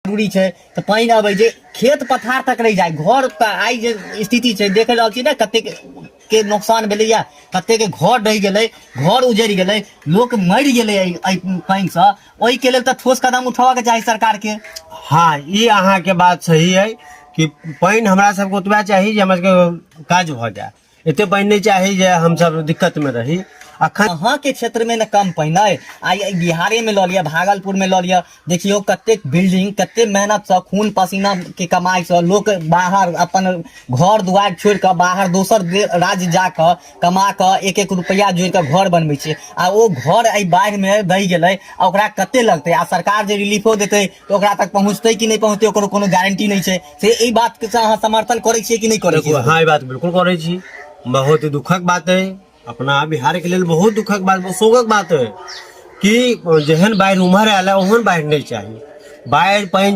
जरूरी है तो पानी अबै जे खेत पथार तक रह जाए घर आई जे स्थिति है देख रहा छी ना कते के नुकसान भेलै या कते के घर रह गए घर उजड़ गए लोग मर गए पानी से ओहि के लेल तो ठोस कदम उठावा के चाही सरकार के। हाँ ये अहाँ के बात सही है कि पानी हमरा सबके ओतबा चाही जे हमरा सबके काज भ जाए, एते पानी नहीं चाही जे हम सब दिक्कत में रही। अखन अहाँ के क्षेत्र में न कम पानी है आई बिहारे में लो लिया भागलपुर में लो लिया देखियो कते बिल्डिंग कते मेहनत से खून पसीना के कमाई से लोग बाहर अपन घर दुआर छोड़ कर बाहर दोसर राज्य जाकर कमा कर एक एक रुपया जोड़ कर घर बनबै छै आ वो घर आई बाढ़ में दई गेलै ओकरा कते लगते आ सरकार जे रिलीफो देते तो ओकरा तक पहुंचते कि नहीं पहुंचते ओकर कोनो गारंटी नहीं छै से ई बात के अहाँ समर्थन करै छियै कि नहीं करै छियै? हाँ ये बात बिल्कुल करै छी, बहुत ही दुखक बात है अपना बिहार के लिए, बहुत दुखक बात शोकक बात है कि जेहन बाढ़ि उम्हर आयल ओहन बाढ़ि नहीं चाहिए। बाढ़ि पानी